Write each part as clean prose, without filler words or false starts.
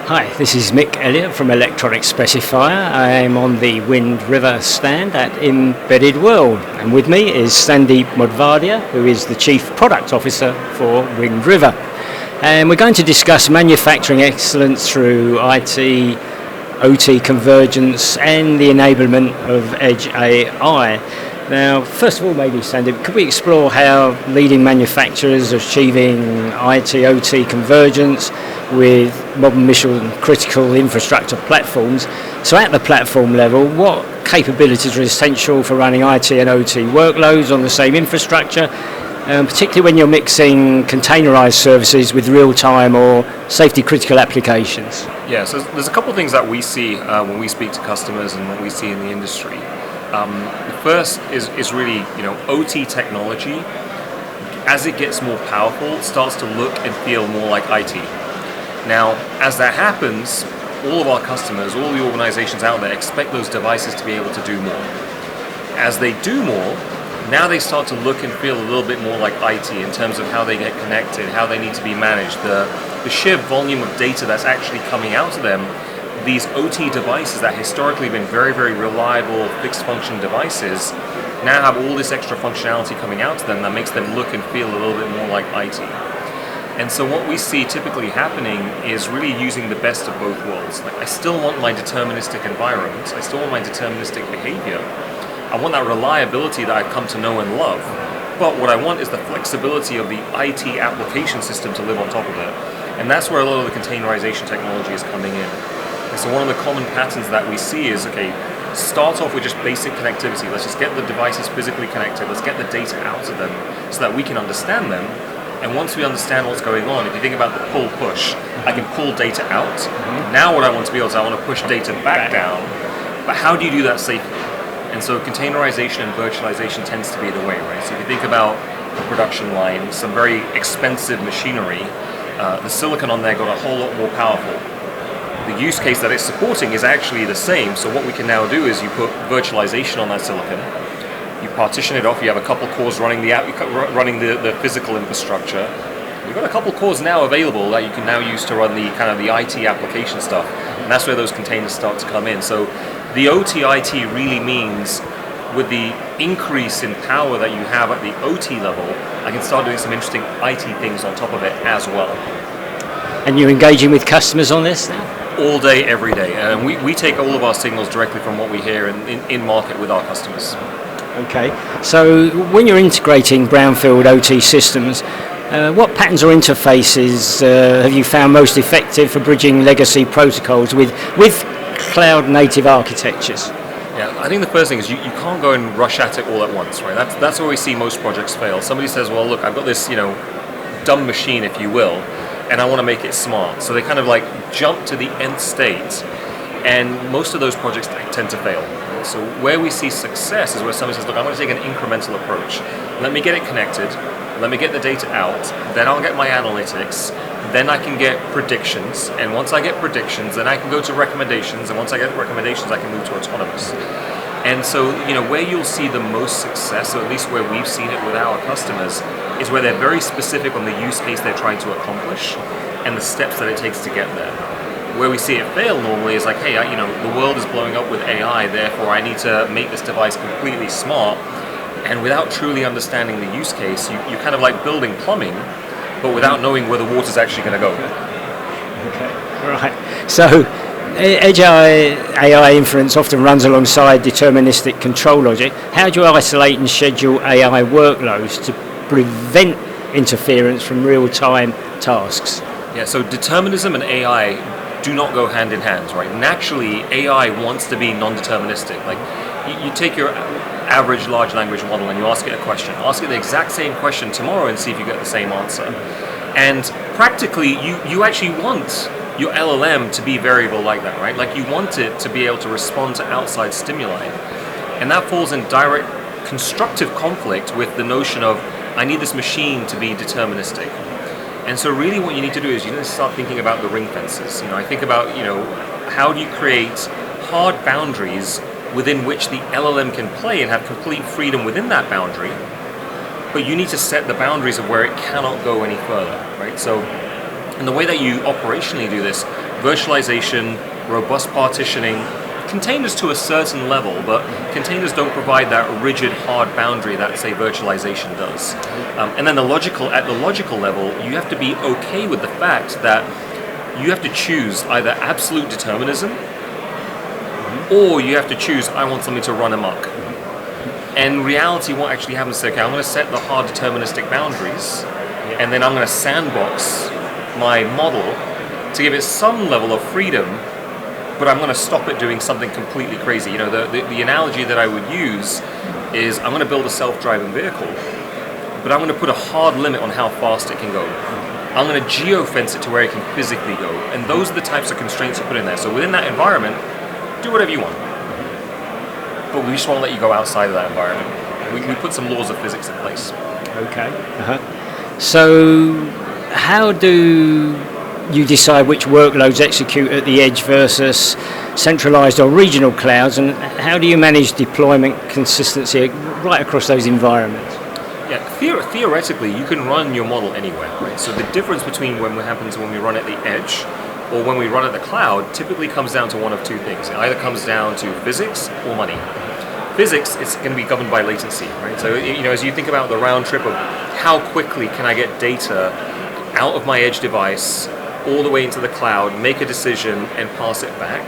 Hi, this is Mick Elliott from Electronic Specifier. I am on the Wind River stand at Embedded World, and with me is Sandeep Modhvadia, who is the Chief Product Officer for Wind River. And we're going to discuss manufacturing excellence through IT, OT convergence and the enablement of Edge AI. Now, first of all, maybe Sandeep, could we explore how leading manufacturers are achieving IT, OT convergence with modern mission critical infrastructure platforms? So at the platform level, what capabilities are essential for running IT and OT workloads on the same infrastructure, particularly when you're mixing containerized services with real-time or safety-critical applications? Yeah, so there's a couple of things that we see when we speak to customers and what we see in the industry. The first is really, OT technology, as it gets more powerful, starts to look and feel more like IT. Now, as that happens, all of our customers, all the organizations out there expect those devices to be able to do more. As they do more, now they start to look and feel a little bit more like IT in terms of how they get connected, how they need to be managed, the sheer volume of data that's actually coming out to them. These OT devices that historically have been very, very reliable fixed function devices now have all this extra functionality coming out to them that makes them look and feel a little bit more like IT. And so what we see typically happening is really using the best of both worlds. Like, I still want my deterministic environment, I still want my deterministic behavior, I want that reliability that I've come to know and love, but what I want is the flexibility of the IT application system to live on top of it. And that's where a lot of the containerization technology is coming in. And so one of the common patterns that we see is, start off with just basic connectivity. Let's just get the devices physically connected. Let's get the data out of them so that we can understand them. And once we understand what's going on, if you think about the pull-push, I can pull data out. Now what I want to be able to, I want to push data back down. But how do you do that safely? And so containerization and virtualization tends to be the way, right? So if you think about a production line, some very expensive machinery, the silicon on there got a whole lot more powerful. The use case that it's supporting is actually the same. So what we can now do is you put virtualization on that silicon, you partition it off, you have a couple cores running the physical infrastructure. You've got a couple cores now available that you can now use to run the kind of the IT application stuff. And that's where those containers start to come in. So the OT IT really means with the increase in power that you have at the OT level, I can start doing some interesting IT things on top of it as well. And you're engaging with customers on this now? All day, every day. And we take all of our signals directly from what we hear in market with our customers. Okay, so when you're integrating brownfield OT systems, what patterns or interfaces have you found most effective for bridging legacy protocols with cloud native architectures? Yeah, I think the first thing is you can't go and rush at it all at once, right? That's where we see most projects fail. Somebody says, well, look, I've got this, dumb machine, if you will, and I want to make it smart. So they kind of jump to the nth state, and most of those projects tend to fail. So where we see success is where somebody says, look, I'm going to take an incremental approach. Let me get it connected, let me get the data out, then I'll get my analytics, then I can get predictions, and once I get predictions, then I can go to recommendations, and once I get recommendations, I can move to autonomous. And so, where you'll see the most success, or at least where we've seen it with our customers, is where they're very specific on the use case they're trying to accomplish and the steps that it takes to get there. Where we see it fail normally is hey, the world is blowing up with AI, therefore I need to make this device completely smart. And without truly understanding the use case, you kind of like building plumbing, but without knowing where the water's actually going to go. Okay, all right. So Edge AI inference often runs alongside deterministic control logic. How do you isolate and schedule AI workloads to prevent interference from real-time tasks? Yeah, so determinism and AI do not go hand in hand, right? Naturally, AI wants to be non-deterministic. You take your average large language model and you ask it a question. Ask it the exact same question tomorrow and see if you get the same answer. And practically, you actually want your LLM to be variable like that, right? You want it to be able to respond to outside stimuli. And that falls in direct constructive conflict with the notion of, I need this machine to be deterministic. And so really what you need to do is you need to start thinking about the ring fences. I think about, how do you create hard boundaries within which the LLM can play and have complete freedom within that boundary, but you need to set the boundaries of where it cannot go any further, right? So, and the way that you operationally do this, virtualization, robust partitioning, containers to a certain level, but containers don't provide that rigid, hard boundary that, say, virtualization does. And then at the logical level, you have to be okay with the fact that you have to choose either absolute determinism, or you have to choose, I want something to run amok. And in reality, what actually happens is, okay, I'm going to set the hard deterministic boundaries, and then I'm going to sandbox my model to give it some level of freedom, but I'm going to stop it doing something completely crazy. You know, the analogy that I would use is I'm going to build a self-driving vehicle, but I'm going to put a hard limit on how fast it can go. I'm going to geofence it to where it can physically go, and those are the types of constraints you put in there. So within that environment, do whatever you want, but we just won't let you go outside of that environment. We put some laws of physics in place. Okay. So how do you decide which workloads execute at the edge versus centralized or regional clouds, and how do you manage deployment consistency right across those environments? Yeah, theoretically, you can run your model anywhere, right? So the difference between what happens when we run at the edge or when we run at the cloud typically comes down to one of two things. It either comes down to physics or money. Physics, it's going to be governed by latency, right? So, you know, as you think about the round trip of how quickly can I get data out of my edge device all the way into the cloud, make a decision, and pass it back.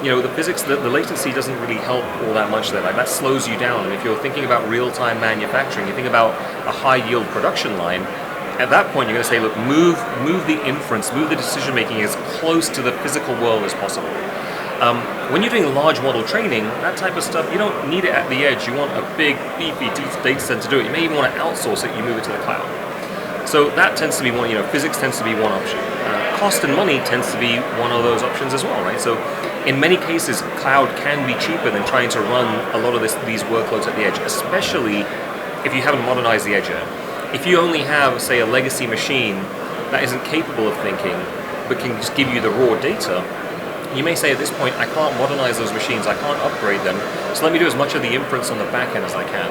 You know, the physics, the latency doesn't really help all that much there. Like, that slows you down. And if you're thinking about real-time manufacturing, you think about a high-yield production line, at that point you're going to say, look, move the inference, move the decision-making as close to the physical world as possible. When you're doing large model training, that type of stuff, you don't need it at the edge. You want a big, beefy data set to do it. You may even want to outsource it, you move it to the cloud. So that tends to be one, you know, physics tends to be one option. Cost and money tends to be one of those options as well, right? So in many cases, cloud can be cheaper than trying to run a lot of these workloads at the edge, especially if you haven't modernized the edge yet. If you only have, say, a legacy machine that isn't capable of thinking, but can just give you the raw data, you may say at this point, I can't modernize those machines, I can't upgrade them, so let me do as much of the inference on the back end as I can.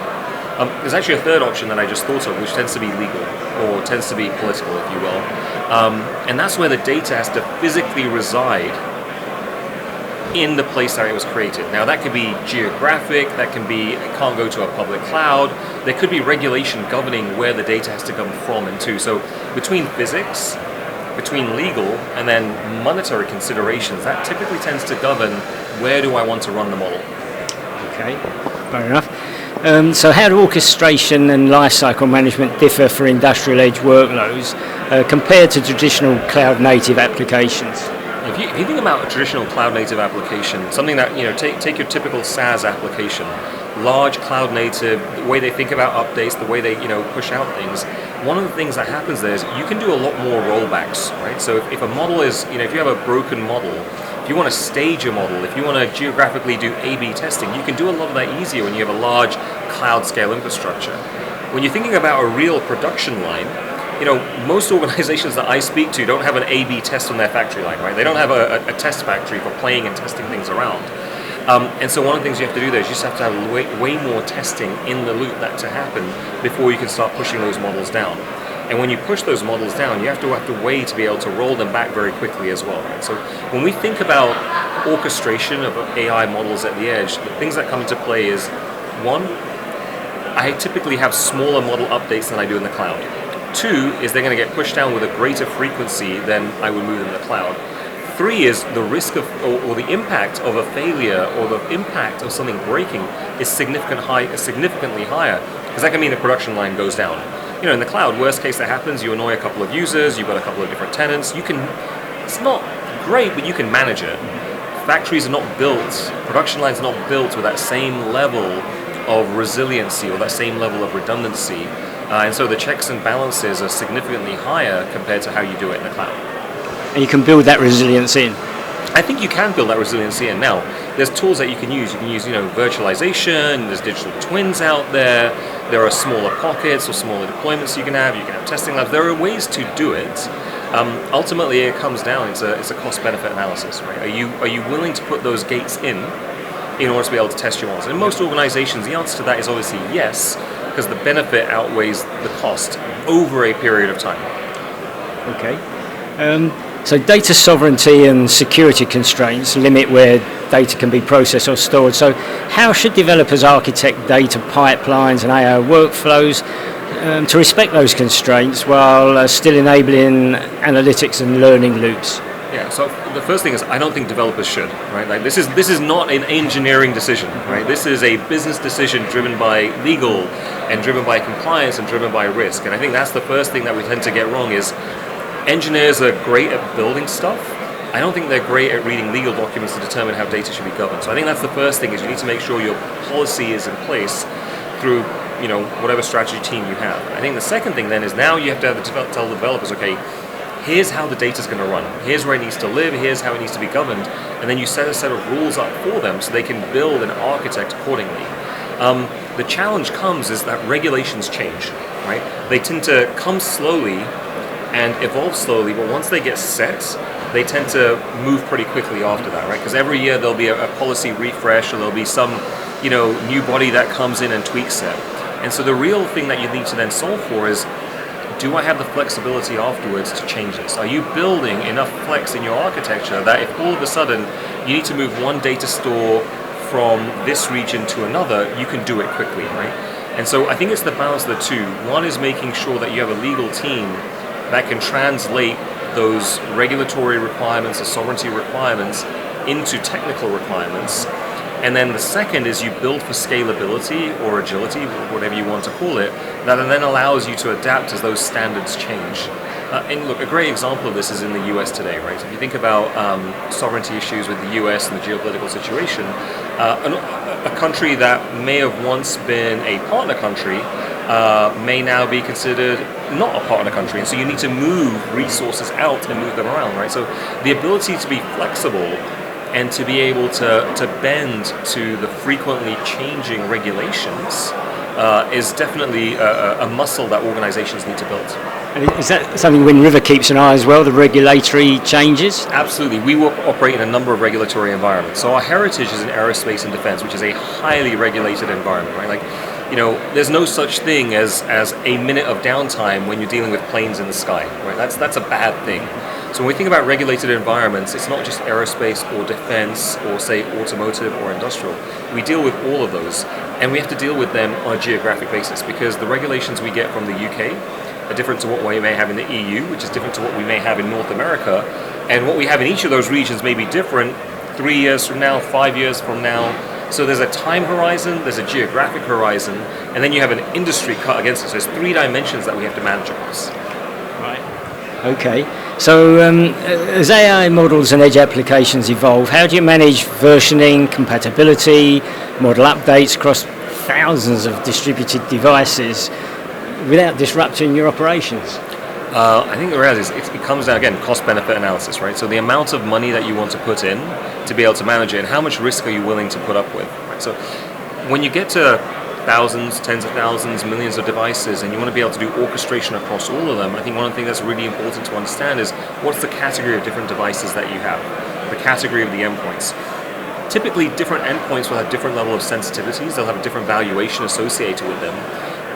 There's actually a third option that I just thought of, which tends to be legal, or tends to be political, if you will. And that's where the data has to physically reside in the place that it was created. Now, that could be geographic, that can be, it can't go to a public cloud, there could be regulation governing where the data has to come from and to. So between physics, between legal, and then monetary considerations, that typically tends to govern where do I want to run the model. Okay, fair enough. So how do orchestration and lifecycle management differ for industrial edge workloads compared to traditional cloud-native applications? If you think about a traditional cloud-native application, something that, you know, take your typical SaaS application, large cloud-native, the way they think about updates, the way they, you know, push out things. One of the things that happens there is you can do a lot more rollbacks, right? So if a model is, you know, if you have a broken model, if you want to stage a model, if you want to geographically do A/B testing, you can do a lot of that easier when you have a large cloud scale infrastructure. When you're thinking about a real production line, you know, most organizations that I speak to don't have an A/B test on their factory line, right? They don't have a test factory for playing and testing things around. And so one of the things you have to do there is you just have to have way more testing in the loop that to happen before you can start pushing those models down. And when you push those models down, you have to weigh to be able to roll them back very quickly as well, right? So when we think about orchestration of AI models at the edge, the things that come into play is, one, I typically have smaller model updates than I do in the cloud. Two is they're going to get pushed down with a greater frequency than I would move them in the cloud. Three is the risk of, or the impact of a failure, or the impact of something breaking is significantly higher, because that can mean the production line goes down. You know, in the cloud, worst case that happens, you annoy a couple of users, you've got a couple of different tenants, it's not great, but you can manage it. Factories are not built, production lines are not built with that same level of resiliency or that same level of redundancy, and so the checks and balances are significantly higher compared to how you do it in the cloud. And you can build that resilience in. I think you can build that resiliency in. Now, there's tools that you can use. You can use, you know, virtualization, there's digital twins out there, there are smaller pockets or smaller deployments you can have testing labs. There are ways to do it. Ultimately, it comes down, it's a cost-benefit analysis, right? Are you willing to put those gates in order to be able to test your models? And in most organizations, the answer to that is obviously yes, because the benefit outweighs the cost over a period of time. Okay. So data sovereignty and security constraints limit where data can be processed or stored. So how should developers architect data pipelines and AI workflows to respect those constraints while still enabling analytics and learning loops? Yeah, so the first thing is I don't think developers should, right? Like this is not an engineering decision, right? This is a business decision driven by legal and driven by compliance and driven by risk. And I think that's the first thing that we tend to get wrong is engineers are great at building stuff. I don't think they're great at reading legal documents to determine how data should be governed. So I think that's the first thing is you need to make sure your policy is in place through whatever strategy team you have. I think the second thing then is now you have to tell the developers, okay, here's how the data's going to run. Here's where it needs to live. Here's how it needs to be governed. And then you set a set of rules up for them so they can build and architect accordingly. The challenge comes is that regulations change, right? They tend to come slowly and evolve slowly, but once they get set, they tend to move pretty quickly after that, right? Because every year there'll be a policy refresh or there'll be some, new body that comes in and tweaks it. And so the real thing that you need to then solve for is, do I have the flexibility afterwards to change this? Are you building enough flex in your architecture that if all of a sudden you need to move one data store from this region to another, you can do it quickly, right? And so I think it's the balance of the two. One is making sure that you have a legal team that can translate those regulatory requirements or sovereignty requirements into technical requirements. And then the second is you build for scalability or agility, whatever you want to call it, that then allows you to adapt as those standards change. And look, a great example of this is in the US today, right? If you think about sovereignty issues with the US and the geopolitical situation, a country that may have once been a partner country may now be considered not a partner country, and so you need to move resources out and move them around, right? So the ability to be flexible and to be able to bend to the frequently changing regulations is definitely a muscle that organizations need to build. And is that something Wind River keeps an eye as well, the regulatory changes? Absolutely. We operate in a number of regulatory environments. So our heritage is in aerospace and defense, which is a highly regulated environment, right? Like, there's no such thing as a minute of downtime when you're dealing with planes in the sky, right? That's a bad thing. So when we think about regulated environments, it's not just aerospace or defense or say automotive or industrial. We deal with all of those, and we have to deal with them on a geographic basis because the regulations we get from the UK are different to what we may have in the EU, which is different to what we may have in North America, and what we have in each of those regions may be different 3 years from now, 5 years from now. So there's a time horizon, there's a geographic horizon, and then you have an industry cut against it. So there's 3 dimensions that we have to manage across. Right. Okay. So as AI models and edge applications evolve, how do you manage versioning, compatibility, model updates across thousands of distributed devices without disrupting your operations? I think the reality is it comes down, again, cost-benefit analysis, right? So the amount of money that you want to put in to be able to manage it and how much risk are you willing to put up with, right? So when you get to thousands, tens of thousands, millions of devices and you want to be able to do orchestration across all of them, I think one of the things that's really important to understand is what's the category of different devices that you have, the category of the endpoints. Typically, different endpoints will have different level of sensitivities, they'll have a different valuation associated with them.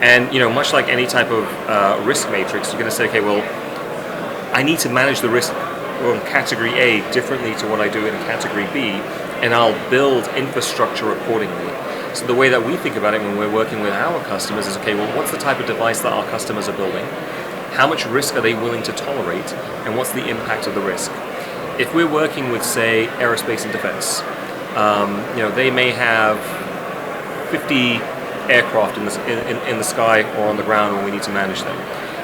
And much like any type of risk matrix, you're going to say, okay, well, I need to manage the risk on category A differently to what I do in category B, and I'll build infrastructure accordingly. So the way that we think about it when we're working with our customers is, okay, well, what's the type of device that our customers are building? How much risk are they willing to tolerate? And what's the impact of the risk? If we're working with, say, aerospace and defense, they may have 50 aircraft in the sky or on the ground when we need to manage them.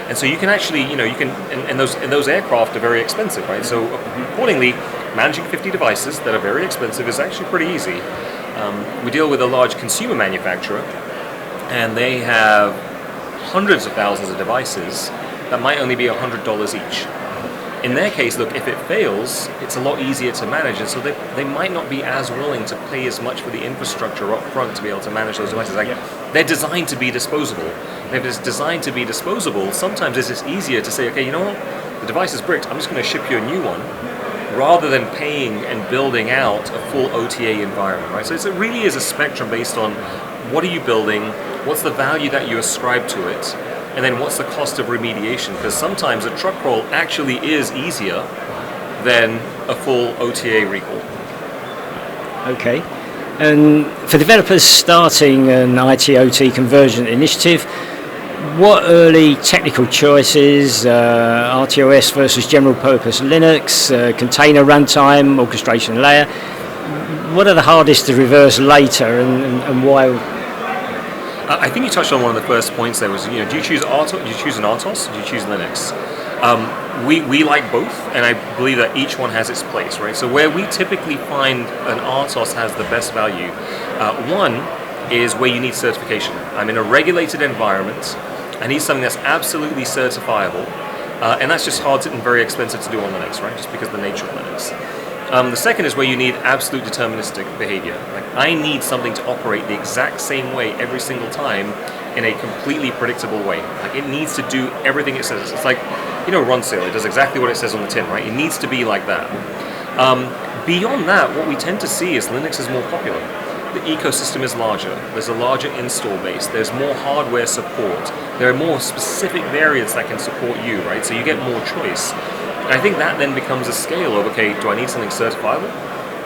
And so you can actually, and those aircraft are very expensive, right? So accordingly, managing 50 devices that are very expensive is actually pretty easy. We deal with a large consumer manufacturer, and they have hundreds of thousands of devices that might only be $100 each. In their case, look, if it fails, it's a lot easier to manage, and so they might not be as willing to pay as much for the infrastructure up front to be able to manage those devices. They're designed to be disposable. And if it's designed to be disposable, sometimes it's just easier to say, okay, you know what, the device is bricked, I'm just going to ship you a new one, rather than paying and building out a full OTA environment, right? So it really is a spectrum based on what are you building, what's the value that you ascribe to it, and then what's the cost of remediation? Because sometimes a truck roll actually is easier than a full OTA recall. Okay. And for developers starting an IT/OT conversion initiative, what early technical choices, RTOS versus general purpose Linux, container runtime, orchestration layer, what are the hardest to reverse later, and why? I think you touched on one of the first points there was, do you choose RTOS, do you choose an RTOS, or do you choose Linux? We like both, and I believe that each one has its place, right? So where we typically find an RTOS has the best value, one is where you need certification. I'm in a regulated environment. I need something that's absolutely certifiable, and that's just hard and very expensive to do on Linux, right? Just because of the nature of Linux. The second is where you need absolute deterministic behavior. Like, I need something to operate the exact same way every single time in a completely predictable way. Like, it needs to do everything it says. It's like, run seal. It does exactly what it says on the tin, right? It needs to be like that. Beyond that, what we tend to see is Linux is more popular. The ecosystem is larger, there's a larger install base, there's more hardware support, there are more specific variants that can support you, right? So you get more choice. And I think that then becomes a scale of, okay, do I need something certifiable?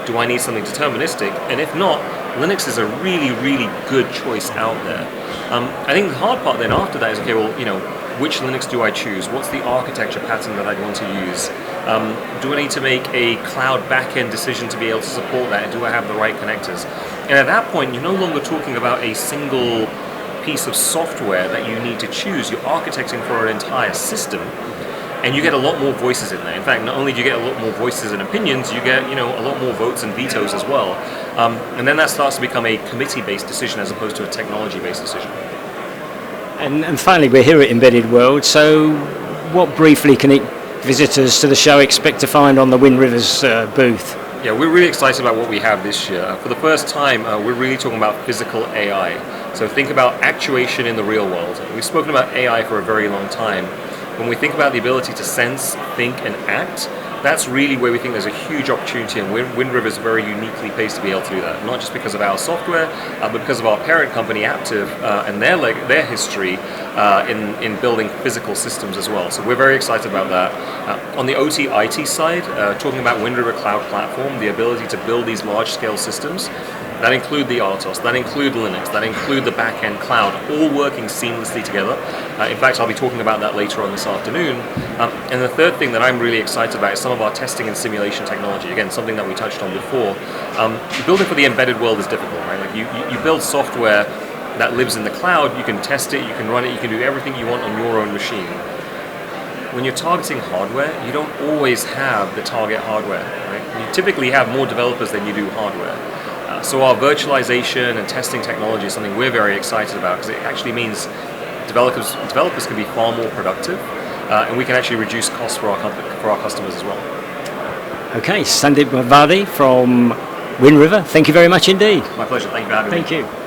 Do I need something deterministic? And if not, Linux is a really, really good choice out there. I think the hard part then after that is, okay, well, which Linux do I choose? What's the architecture pattern that I'd want to use? Do I need to make a cloud backend decision to be able to support that? And do I have the right connectors? And at that point, you're no longer talking about a single piece of software that you need to choose. You're architecting for an entire system, and you get a lot more voices in there. In fact, not only do you get a lot more voices and opinions, you get a lot more votes and vetoes as well. And then that starts to become a committee-based decision as opposed to a technology-based decision. And finally, we're here at Embedded World, so what briefly can visitors to the show expect to find on the Wind River's booth? Yeah, we're really excited about what we have this year. For the first time, we're really talking about physical AI. So think about actuation in the real world. We've spoken about AI for a very long time. When we think about the ability to sense, think, and act, that's really where we think there's a huge opportunity, and Wind River is very uniquely placed to be able to do that. Not just because of our software, but because of our parent company, Aptiv, and their history in building physical systems as well. So we're very excited about that. On the OT IT side, talking about Wind River Cloud Platform, the ability to build these large-scale systems, that include the RTOS, that include Linux, that include the back-end cloud, all working seamlessly together. In fact, I'll be talking about that later on this afternoon. And the third thing that I'm really excited about is some of our testing and simulation technology. Again, something that we touched on before. Building for the embedded world is difficult, right? Like you build software that lives in the cloud, you can test it, you can run it, you can do everything you want on your own machine. When you're targeting hardware, you don't always have the target hardware, right? You typically have more developers than you do hardware. So our virtualization and testing technology is something we're very excited about, because it actually means developers can be far more productive, and we can actually reduce costs for our customers as well. Okay, Sandeep Modhvadia from Wind River, thank you very much indeed. My pleasure, thank you for having me. Thank you.